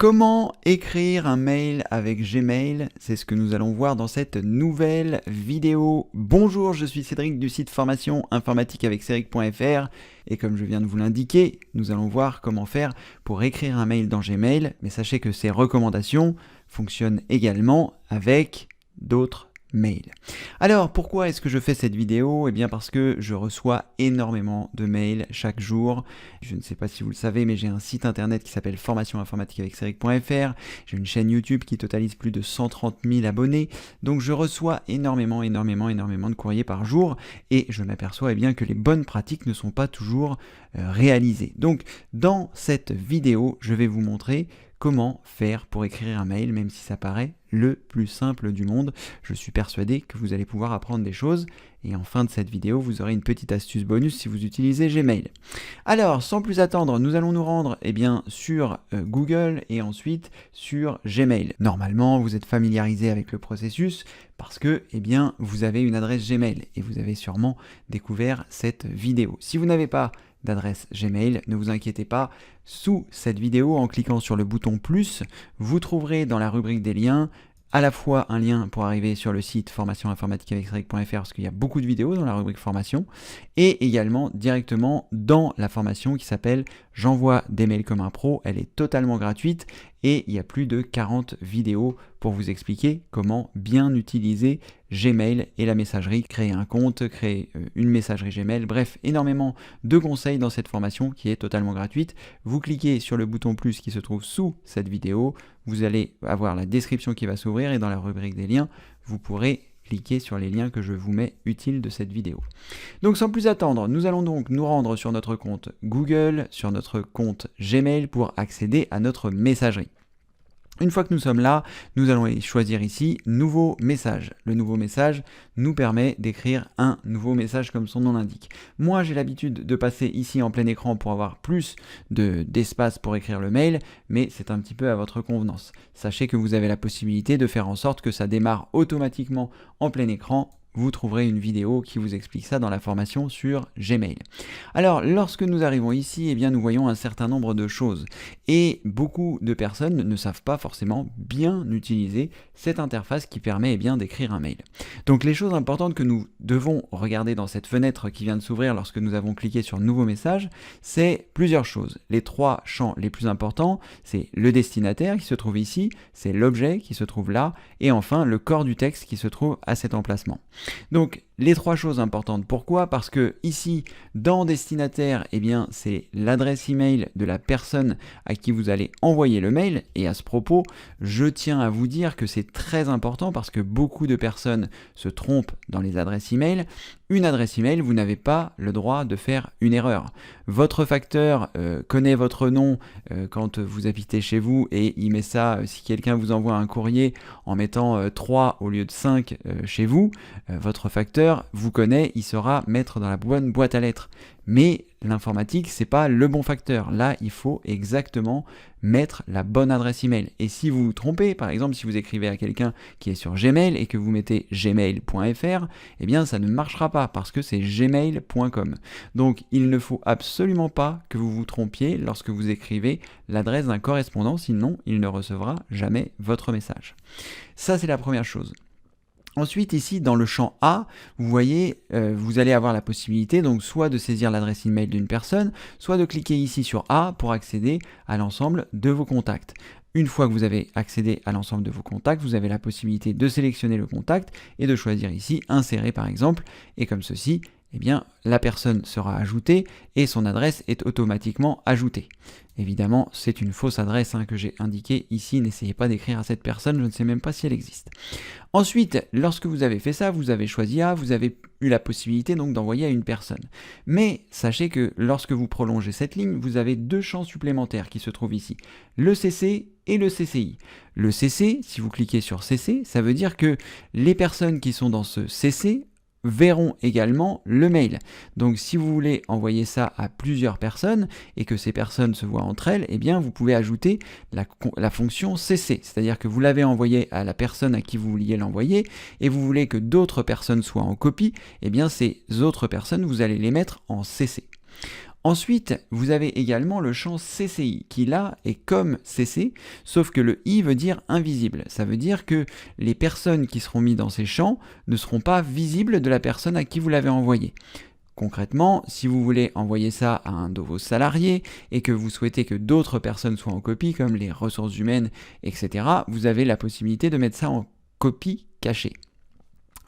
Comment écrire un mail avec Gmail? C'est ce que nous allons voir dans cette nouvelle vidéo. Bonjour, je suis Cédric du site formation informatique avec Cédric.fr et comme je viens de vous l'indiquer, nous allons voir comment faire pour écrire un mail dans Gmail, mais sachez que ces recommandations fonctionnent également avec d'autres mails. Alors pourquoi est-ce que je fais cette vidéo? Eh bien parce que je reçois énormément de mails chaque jour. Je ne sais pas si vous le savez, mais j'ai un site internet qui s'appelle formation informatique avec Cédric.fr. J'ai une chaîne YouTube qui totalise plus de 130 000 abonnés. Donc je reçois énormément de courriers par jour et je m'aperçois bien que les bonnes pratiques ne sont pas toujours réalisées. Donc dans cette vidéo, je vais vous montrer comment faire pour écrire un mail, même si ça paraît le plus simple du monde. Je suis persuadé que vous allez pouvoir apprendre des choses et en fin de cette vidéo, vous aurez une petite astuce bonus si vous utilisez Gmail. Alors, sans plus attendre, nous allons nous rendre sur Google et ensuite sur Gmail. Normalement, vous êtes familiarisé avec le processus parce que vous avez une adresse Gmail et vous avez sûrement découvert cette vidéo. Si vous n'avez pas d'adresse Gmail, ne vous inquiétez pas, sous cette vidéo, en cliquant sur le bouton plus, vous trouverez dans la rubrique des liens à la fois un lien pour arriver sur le site formation informatique avec Cédric.fr parce qu'il y a beaucoup de vidéos dans la rubrique formation et également directement dans la formation qui s'appelle J'envoie des mails comme un pro. Elle est totalement gratuite et il y a plus de 40 vidéos pour vous expliquer comment bien utiliser Gmail et la messagerie, créer un compte, créer une messagerie Gmail, bref, énormément de conseils dans cette formation qui est totalement gratuite. Vous cliquez sur le bouton plus qui se trouve sous cette vidéo, vous allez avoir la description qui va s'ouvrir et dans la rubrique des liens, vous pourrez cliquer sur les liens que je vous mets utiles de cette vidéo. Donc sans plus attendre, nous allons donc nous rendre sur notre compte Google, sur notre compte Gmail pour accéder à notre messagerie. Une fois que nous sommes là, nous allons choisir ici « Nouveau message ». Le nouveau message nous permet d'écrire un nouveau message comme son nom l'indique. Moi, j'ai l'habitude de passer ici en plein écran pour avoir plus d'espace pour écrire le mail, mais c'est un petit peu à votre convenance. Sachez que vous avez la possibilité de faire en sorte que ça démarre automatiquement en plein écran. Vous trouverez une vidéo qui vous explique ça dans la formation sur Gmail. Alors, lorsque nous arrivons ici, nous voyons un certain nombre de choses. Et beaucoup de personnes ne savent pas forcément bien utiliser cette interface qui permet d'écrire un mail. Donc, les choses importantes que nous devons regarder dans cette fenêtre qui vient de s'ouvrir lorsque nous avons cliqué sur Nouveau message, c'est plusieurs choses. Les trois champs les plus importants, c'est le destinataire qui se trouve ici, c'est l'objet qui se trouve là, et enfin le corps du texte qui se trouve à cet emplacement. Donc, les trois choses importantes. Pourquoi? Parce que ici, dans destinataire, c'est l'adresse email de la personne à qui vous allez envoyer le mail. Et à ce propos, je tiens à vous dire que c'est très important parce que beaucoup de personnes se trompent dans les adresses email. Une adresse email, vous n'avez pas le droit de faire une erreur. Votre facteur connaît votre nom quand vous habitez chez vous et il met ça, si quelqu'un vous envoie un courrier en mettant 3 au lieu de 5 chez vous, votre facteur vous connaît, il saura mettre dans la bonne boîte à lettres. Mais l'informatique, c'est pas le bon facteur. Là, il faut exactement mettre la bonne adresse email. Et si vous vous trompez, par exemple, si vous écrivez à quelqu'un qui est sur Gmail et que vous mettez gmail.fr, ça ne marchera pas parce que c'est gmail.com. Donc, il ne faut absolument pas que vous vous trompiez lorsque vous écrivez l'adresse d'un correspondant, sinon il ne recevra jamais votre message. Ça, c'est la première chose. Ensuite, ici, dans le champ A, vous voyez, vous allez avoir la possibilité donc soit de saisir l'adresse email d'une personne, soit de cliquer ici sur A pour accéder à l'ensemble de vos contacts. Une fois que vous avez accédé à l'ensemble de vos contacts, vous avez la possibilité de sélectionner le contact et de choisir ici Insérer par exemple, et comme ceci, la personne sera ajoutée et son adresse est automatiquement ajoutée. Évidemment, c'est une fausse adresse que j'ai indiquée ici, n'essayez pas d'écrire à cette personne, je ne sais même pas si elle existe. Ensuite, lorsque vous avez fait ça, vous avez choisi A, vous avez eu la possibilité donc d'envoyer à une personne. Mais sachez que lorsque vous prolongez cette ligne, vous avez deux champs supplémentaires qui se trouvent ici, le CC et le CCI. Le CC, si vous cliquez sur CC, ça veut dire que les personnes qui sont dans ce CC verront également le mail. Donc si vous voulez envoyer ça à plusieurs personnes et que ces personnes se voient entre elles, vous pouvez ajouter la fonction CC, c'est-à-dire que vous l'avez envoyé à la personne à qui vous vouliez l'envoyer et vous voulez que d'autres personnes soient en copie, ces autres personnes, vous allez les mettre en CC. Ensuite, vous avez également le champ CCI qui là est comme CC, sauf que le I veut dire invisible. Ça veut dire que les personnes qui seront mises dans ces champs ne seront pas visibles de la personne à qui vous l'avez envoyé. Concrètement, si vous voulez envoyer ça à un de vos salariés et que vous souhaitez que d'autres personnes soient en copie, comme les ressources humaines, etc., vous avez la possibilité de mettre ça en copie cachée.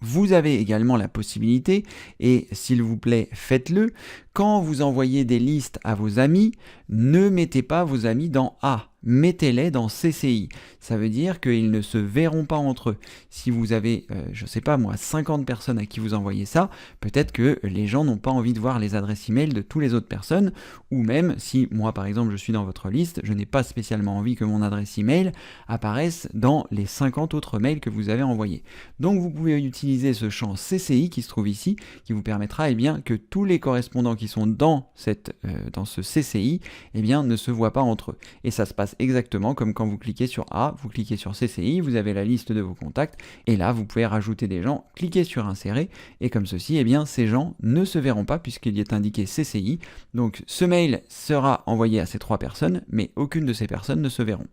Vous avez également la possibilité, et s'il vous plaît, faites-le, quand vous envoyez des listes à vos amis, ne mettez pas vos amis dans A, mettez-les dans CCI. Ça veut dire qu'ils ne se verront pas entre eux. Si vous avez, je sais pas moi, 50 personnes à qui vous envoyez ça, peut-être que les gens n'ont pas envie de voir les adresses email de toutes les autres personnes, ou même si moi par exemple je suis dans votre liste, je n'ai pas spécialement envie que mon adresse email apparaisse dans les 50 autres mails que vous avez envoyés. Donc vous pouvez utiliser ce champ CCI qui se trouve ici, qui vous permettra que tous les correspondants qui sont dans ce CCI ne se voient pas entre eux. Et ça se passe exactement comme quand vous cliquez sur A, vous cliquez sur CCI, vous avez la liste de vos contacts, et là vous pouvez rajouter des gens, cliquez sur insérer, et comme ceci, ces gens ne se verront pas puisqu'il y est indiqué CCI. Donc ce mail sera envoyé à ces 3 personnes, mais aucune de ces personnes ne se verront.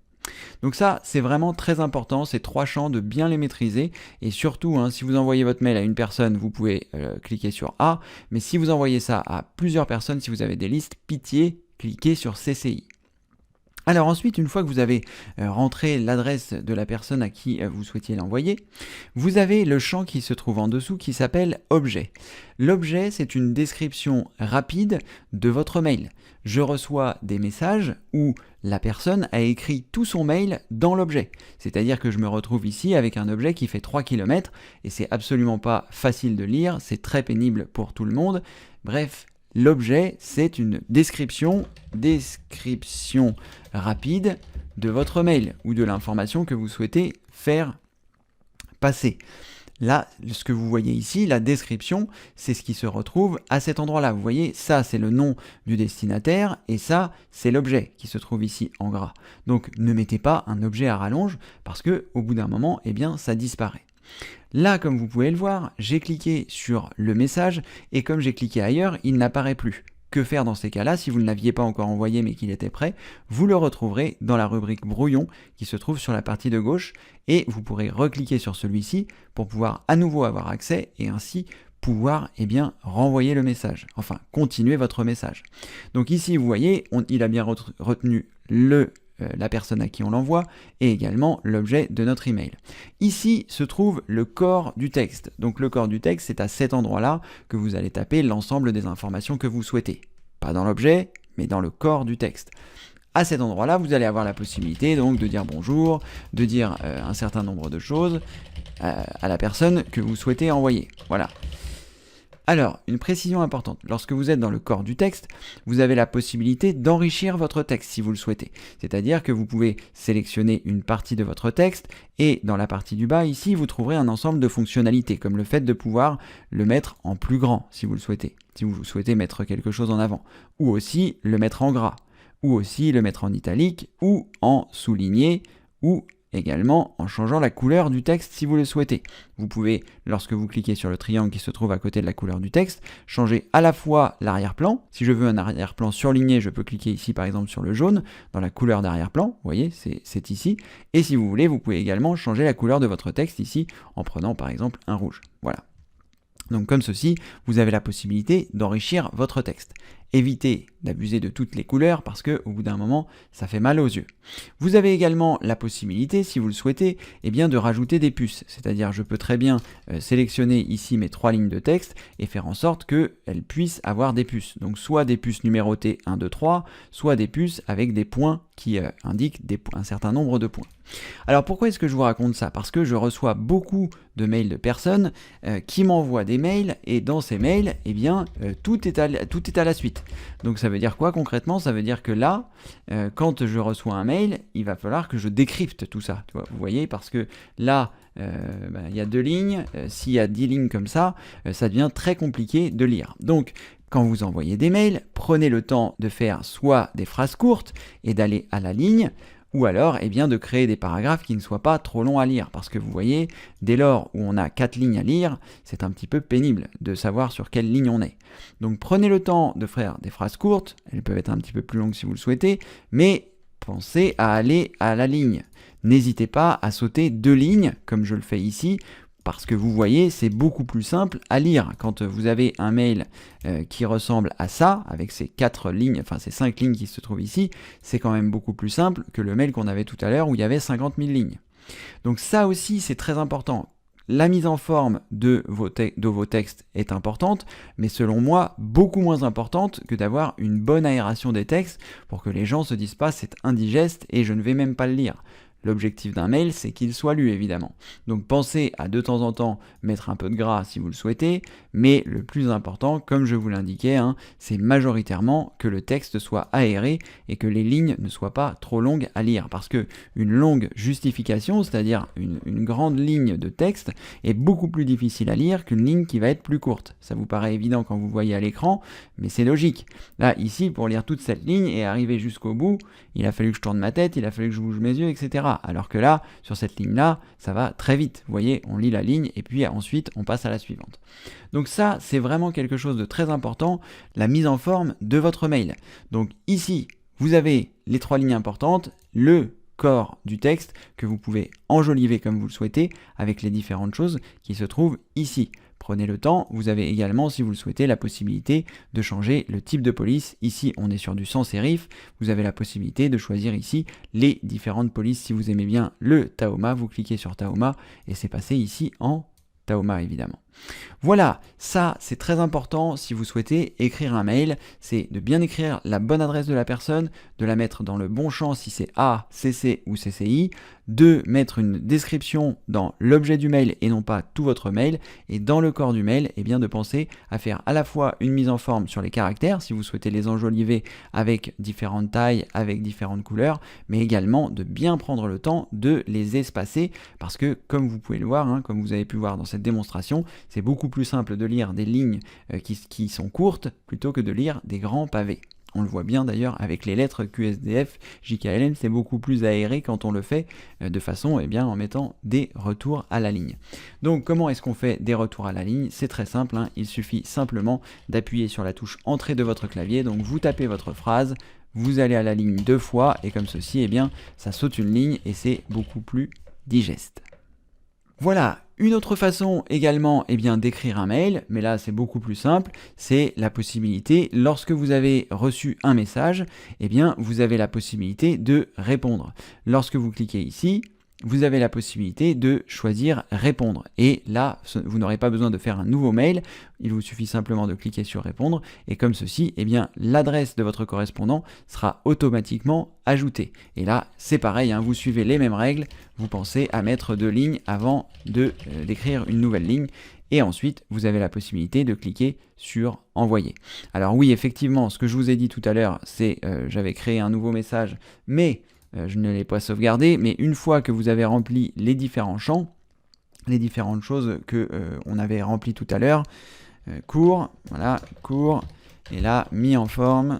Donc ça, c'est vraiment très important, ces 3 champs, de bien les maîtriser, et surtout, si vous envoyez votre mail à une personne, vous pouvez cliquer sur A, mais si vous envoyez ça à plusieurs personnes, si vous avez des listes, pitié, cliquez sur CCI. Alors ensuite, une fois que vous avez rentré l'adresse de la personne à qui vous souhaitiez l'envoyer, vous avez le champ qui se trouve en dessous qui s'appelle objet. L'objet, c'est une description rapide de votre mail. Je reçois des messages où la personne a écrit tout son mail dans l'objet. C'est-à-dire que je me retrouve ici avec un objet qui fait 3 km et c'est absolument pas facile de lire, c'est très pénible pour tout le monde. Bref, l'objet, c'est une description rapide de votre mail ou de l'information que vous souhaitez faire passer. Là, ce que vous voyez ici, la description, c'est ce qui se retrouve à cet endroit-là. Vous voyez, ça, c'est le nom du destinataire et ça, c'est l'objet qui se trouve ici en gras. Donc, ne mettez pas un objet à rallonge parce que au bout d'un moment, ça disparaît. Là, comme vous pouvez le voir, j'ai cliqué sur le message et comme j'ai cliqué ailleurs, il n'apparaît plus. Que faire dans ces cas-là? Si vous ne l'aviez pas encore envoyé mais qu'il était prêt, vous le retrouverez dans la rubrique brouillon qui se trouve sur la partie de gauche et vous pourrez recliquer sur celui-ci pour pouvoir à nouveau avoir accès et ainsi pouvoir renvoyer le message, enfin continuer votre message. Donc ici vous voyez, il a bien retenu la personne à qui on l'envoie et également l'objet de notre email. Ici se trouve le corps du texte. Donc le corps du texte, c'est à cet endroit-là que vous allez taper l'ensemble des informations que vous souhaitez. Pas dans l'objet, mais dans le corps du texte. À cet endroit-là, vous allez avoir la possibilité donc de dire bonjour, de dire un certain nombre de choses à la personne que vous souhaitez envoyer. Voilà. Alors, une précision importante, lorsque vous êtes dans le corps du texte, vous avez la possibilité d'enrichir votre texte si vous le souhaitez. C'est-à-dire que vous pouvez sélectionner une partie de votre texte et dans la partie du bas, ici, vous trouverez un ensemble de fonctionnalités, comme le fait de pouvoir le mettre en plus grand si vous le souhaitez, si vous souhaitez mettre quelque chose en avant, ou aussi le mettre en gras, ou aussi le mettre en italique, ou en souligné, ou également en changeant la couleur du texte si vous le souhaitez. Vous pouvez, lorsque vous cliquez sur le triangle qui se trouve à côté de la couleur du texte, changer à la fois l'arrière-plan. Si je veux un arrière-plan surligné, je peux cliquer ici par exemple sur le jaune, dans la couleur d'arrière-plan, vous voyez, c'est ici. Et si vous voulez, vous pouvez également changer la couleur de votre texte ici, en prenant par exemple un rouge. Voilà. Donc comme ceci, vous avez la possibilité d'enrichir votre texte. Évitez d'abuser de toutes les couleurs parce que au bout d'un moment, ça fait mal aux yeux. Vous avez également la possibilité, si vous le souhaitez, de rajouter des puces. C'est-à-dire, je peux très bien sélectionner ici mes 3 lignes de texte et faire en sorte qu'elles puissent avoir des puces. Donc soit des puces numérotées 1, 2, 3, soit des puces avec des points qui indiquent un certain nombre de points. Alors pourquoi est-ce que je vous raconte ça? Parce que je reçois beaucoup de mails de personnes qui m'envoient des mails et dans ces mails, tout est à la suite. Donc ça veut dire quoi concrètement? Ça veut dire que là, quand je reçois un mail, il va falloir que je décrypte tout ça. Vous voyez, parce que là, il y a 2 lignes, s'il y a 10 lignes comme ça, ça devient très compliqué de lire. Donc quand vous envoyez des mails, prenez le temps de faire soit des phrases courtes et d'aller à la ligne, ou alors eh bien, de créer des paragraphes qui ne soient pas trop longs à lire, parce que vous voyez, dès lors où on a 4 lignes à lire, c'est un petit peu pénible de savoir sur quelle ligne on est. Donc prenez le temps de faire des phrases courtes, elles peuvent être un petit peu plus longues si vous le souhaitez, mais pensez à aller à la ligne. N'hésitez pas à sauter 2 lignes, comme je le fais ici, parce que vous voyez, c'est beaucoup plus simple à lire. Quand vous avez un mail qui ressemble à ça, avec ces 4 lignes, enfin ces 5 lignes qui se trouvent ici, c'est quand même beaucoup plus simple que le mail qu'on avait tout à l'heure où il y avait 50 000 lignes. Donc ça aussi, c'est très important. La mise en forme de vos textes est importante, mais selon moi, beaucoup moins importante que d'avoir une bonne aération des textes pour que les gens se disent pas c'est indigeste et je ne vais même pas le lire. L'objectif d'un mail, c'est qu'il soit lu, évidemment. Donc pensez à de temps en temps mettre un peu de gras si vous le souhaitez, mais le plus important, comme je vous l'indiquais, c'est majoritairement que le texte soit aéré et que les lignes ne soient pas trop longues à lire. Parce que une longue justification, c'est-à-dire une grande ligne de texte, est beaucoup plus difficile à lire qu'une ligne qui va être plus courte. Ça vous paraît évident quand vous voyez à l'écran, mais c'est logique. Là, ici, pour lire toute cette ligne et arriver jusqu'au bout, il a fallu que je tourne ma tête, il a fallu que je bouge mes yeux, etc. Alors que là, sur cette ligne-là, ça va très vite. Vous voyez, on lit la ligne et puis ensuite, on passe à la suivante. Donc ça, c'est vraiment quelque chose de très important, la mise en forme de votre mail. Donc ici, vous avez les 3 lignes importantes, le corps du texte que vous pouvez enjoliver comme vous le souhaitez avec les différentes choses qui se trouvent ici. Prenez le temps, vous avez également, si vous le souhaitez, la possibilité de changer le type de police. Ici, on est sur du sans sérif. Vous avez la possibilité de choisir ici les différentes polices. Si vous aimez bien le Tahoma, vous cliquez sur Tahoma et c'est passé ici en Tahoma, évidemment. Voilà, ça c'est très important si vous souhaitez écrire un mail, c'est de bien écrire la bonne adresse de la personne, de la mettre dans le bon champ si c'est A, CC ou CCI, de mettre une description dans l'objet du mail et non pas tout votre mail, et dans le corps du mail, eh bien de penser à faire à la fois une mise en forme sur les caractères, si vous souhaitez les enjoliver avec différentes tailles, avec différentes couleurs, mais également de bien prendre le temps de les espacer, parce que comme vous pouvez le voir, comme vous avez pu voir dans cette démonstration, c'est beaucoup plus simple de lire des lignes qui sont courtes plutôt que de lire des grands pavés. On le voit bien d'ailleurs avec les lettres QSDF, JKLM, c'est beaucoup plus aéré quand on le fait de façon en mettant des retours à la ligne. Donc comment est-ce qu'on fait des retours à la ligne? C'est très simple, il suffit simplement d'appuyer sur la touche entrée de votre clavier, donc vous tapez votre phrase, vous allez à la ligne 2 fois et comme ceci, ça saute une ligne et c'est beaucoup plus digeste. Voilà, une autre façon également d'écrire un mail, mais là c'est beaucoup plus simple, c'est la possibilité, lorsque vous avez reçu un message, vous avez la possibilité de répondre. Lorsque vous cliquez ici, vous avez la possibilité de choisir répondre. Et là, vous n'aurez pas besoin de faire un nouveau mail, il vous suffit simplement de cliquer sur répondre, et comme ceci, l'adresse de votre correspondant sera automatiquement ajoutée. Et là, c'est pareil, vous suivez les mêmes règles, vous pensez à mettre 2 lignes avant d'écrire une nouvelle ligne, et ensuite, vous avez la possibilité de cliquer sur envoyer. Alors oui, effectivement, ce que je vous ai dit tout à l'heure, c'est j'avais créé un nouveau message, mais je ne l'ai pas sauvegardé, mais une fois que vous avez rempli les différents champs, les différentes choses que on avait remplies tout à l'heure, court, voilà, court, et là, mis en forme,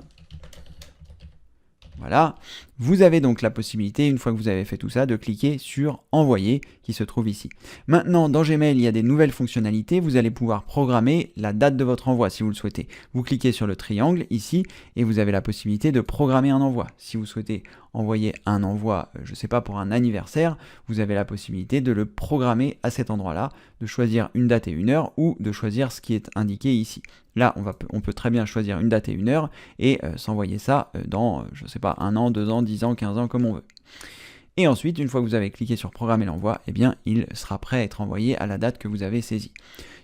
voilà. Vous avez donc la possibilité, une fois que vous avez fait tout ça, de cliquer sur envoyer qui se trouve ici. Maintenant, dans Gmail, il y a des nouvelles fonctionnalités. Vous allez pouvoir programmer la date de votre envoi si vous le souhaitez. Vous cliquez sur le triangle ici et vous avez la possibilité de programmer un envoi. Si vous souhaitez envoyer un envoi, je ne sais pas, pour un anniversaire, vous avez la possibilité de le programmer à cet endroit-là, de choisir une date et une heure ou de choisir ce qui est indiqué ici. Là, on peut très bien choisir une date et une heure et s'envoyer ça dans, je ne sais pas, 1 an, 2 ans, 10 ans, 15 ans, comme on veut. Et ensuite, une fois que vous avez cliqué sur programmer l'envoi, il sera prêt à être envoyé à la date que vous avez saisie.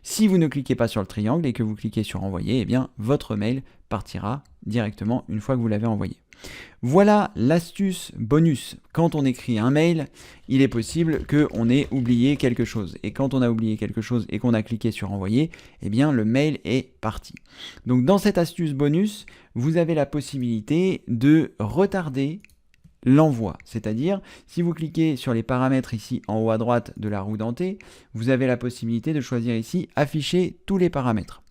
Si vous ne cliquez pas sur le triangle et que vous cliquez sur envoyer, votre mail partira directement une fois que vous l'avez envoyé. Voilà l'astuce bonus. Quand on écrit un mail, il est possible qu'on ait oublié quelque chose. Et quand on a oublié quelque chose et qu'on a cliqué sur envoyer, le mail est parti. Donc dans cette astuce bonus, vous avez la possibilité de retarder l'envoi, c'est-à-dire si vous cliquez sur les paramètres ici en haut à droite de la roue dentée, vous avez la possibilité de choisir ici afficher tous les paramètres.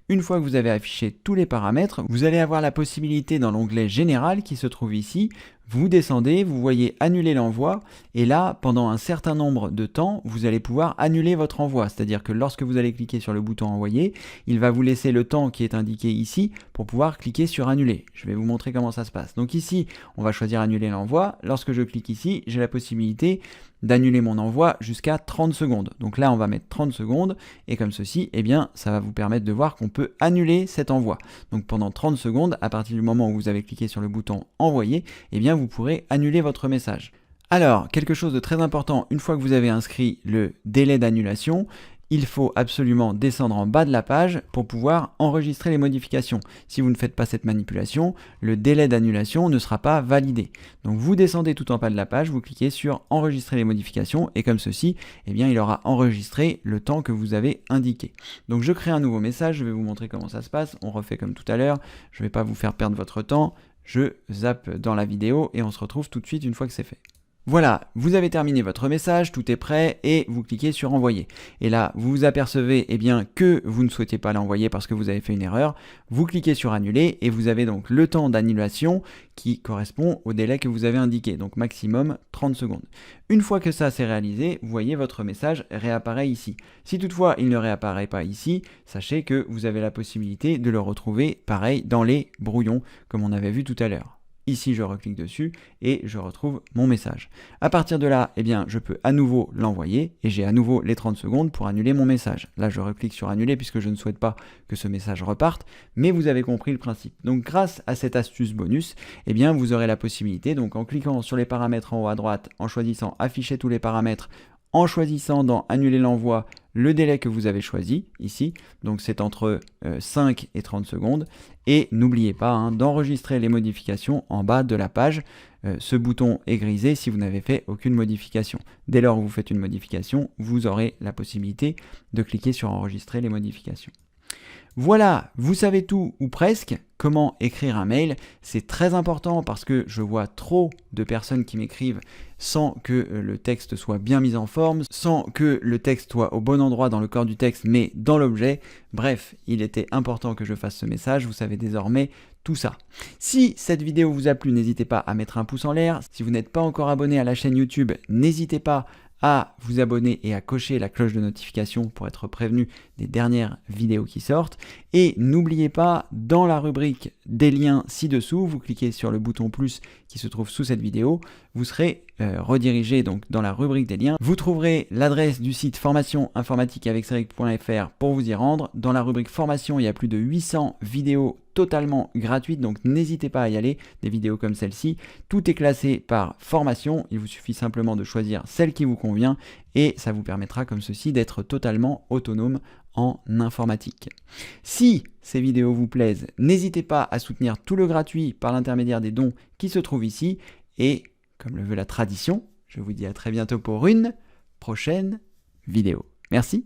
Une fois que vous avez affiché tous les paramètres, vous allez avoir la possibilité dans l'onglet général qui se trouve ici, vous descendez, vous voyez annuler l'envoi, et là, pendant un certain nombre de temps, vous allez pouvoir annuler votre envoi. C'est-à-dire que lorsque vous allez cliquer sur le bouton envoyer, il va vous laisser le temps qui est indiqué ici pour pouvoir cliquer sur annuler. Je vais vous montrer comment ça se passe. Donc ici, on va choisir annuler l'envoi. Lorsque je clique ici, j'ai la possibilité d'annuler mon envoi jusqu'à 30 secondes. Donc là, on va mettre 30 secondes, et comme ceci, eh bien, ça va vous permettre de voir qu'on peut annuler cet envoi. Donc pendant 30 secondes, à partir du moment où vous avez cliqué sur le bouton envoyer, eh bien, vous pourrez annuler votre message. Alors, quelque chose de très important, une fois que vous avez inscrit le délai d'annulation, il faut absolument descendre en bas de la page pour pouvoir enregistrer les modifications. Si vous ne faites pas cette manipulation, le délai d'annulation ne sera pas validé. Donc vous descendez tout en bas de la page, vous cliquez sur enregistrer les modifications et comme ceci, eh bien, il aura enregistré le temps que vous avez indiqué. Donc je crée un nouveau message, je vais vous montrer comment ça se passe. On refait comme tout à l'heure, je ne vais pas vous faire perdre votre temps. Je zappe dans la vidéo et on se retrouve tout de suite une fois que c'est fait. Voilà, vous avez terminé votre message, tout est prêt et vous cliquez sur envoyer. Et là, vous vous apercevez bien, que vous ne souhaitez pas l'envoyer parce que vous avez fait une erreur. Vous cliquez sur annuler et vous avez donc le temps d'annulation qui correspond au délai que vous avez indiqué, donc maximum 30 secondes. Une fois que ça c'est réalisé, vous voyez votre message réapparaît ici. Si toutefois il ne réapparaît pas ici, sachez que vous avez la possibilité de le retrouver pareil dans les brouillons comme on avait vu tout à l'heure. Ici, je reclique dessus et je retrouve mon message. À partir de là, eh bien, je peux à nouveau l'envoyer et j'ai à nouveau les 30 secondes pour annuler mon message. Là, je reclique sur annuler puisque je ne souhaite pas que ce message reparte, mais vous avez compris le principe. Donc, grâce à cette astuce bonus, eh bien, vous aurez la possibilité, donc en cliquant sur les paramètres en haut à droite, en choisissant afficher tous les paramètres, en choisissant dans annuler l'envoi le délai que vous avez choisi ici, donc c'est entre 5 et 30 secondes, et n'oubliez pas d'enregistrer les modifications en bas de la page. Ce bouton est grisé si vous n'avez fait aucune modification. Dès lors où vous faites une modification, vous aurez la possibilité de cliquer sur enregistrer les modifications. Voilà, vous savez tout ou presque comment écrire un mail. C'est très important parce que je vois trop de personnes qui m'écrivent sans que le texte soit bien mis en forme, sans que le texte soit au bon endroit dans le corps du texte, mais dans l'objet. Bref, il était important que je fasse ce message, vous savez désormais tout ça. Si cette vidéo vous a plu, n'hésitez pas à mettre un pouce en l'air. Si vous n'êtes pas encore abonné à la chaîne YouTube, n'hésitez pas à vous abonner et à cocher la cloche de notification pour être prévenu des dernières vidéos qui sortent. Et n'oubliez pas, dans la rubrique des liens ci-dessous, vous cliquez sur le bouton plus qui se trouve sous cette vidéo, vous serez redirigé donc dans la rubrique des liens. Vous trouverez l'adresse du site formation informatique avec Cédric.fr pour vous y rendre. Dans la rubrique formation, il y a plus de 800 vidéos totalement gratuites, donc n'hésitez pas à y aller, des vidéos comme celle-ci. Tout est classé par formation, il vous suffit simplement de choisir celle qui vous convient et ça vous permettra comme ceci d'être totalement autonome en informatique. Si ces vidéos vous plaisent, n'hésitez pas à soutenir tout le gratuit par l'intermédiaire des dons qui se trouvent ici et comme le veut la tradition, je vous dis à très bientôt pour une prochaine vidéo. Merci.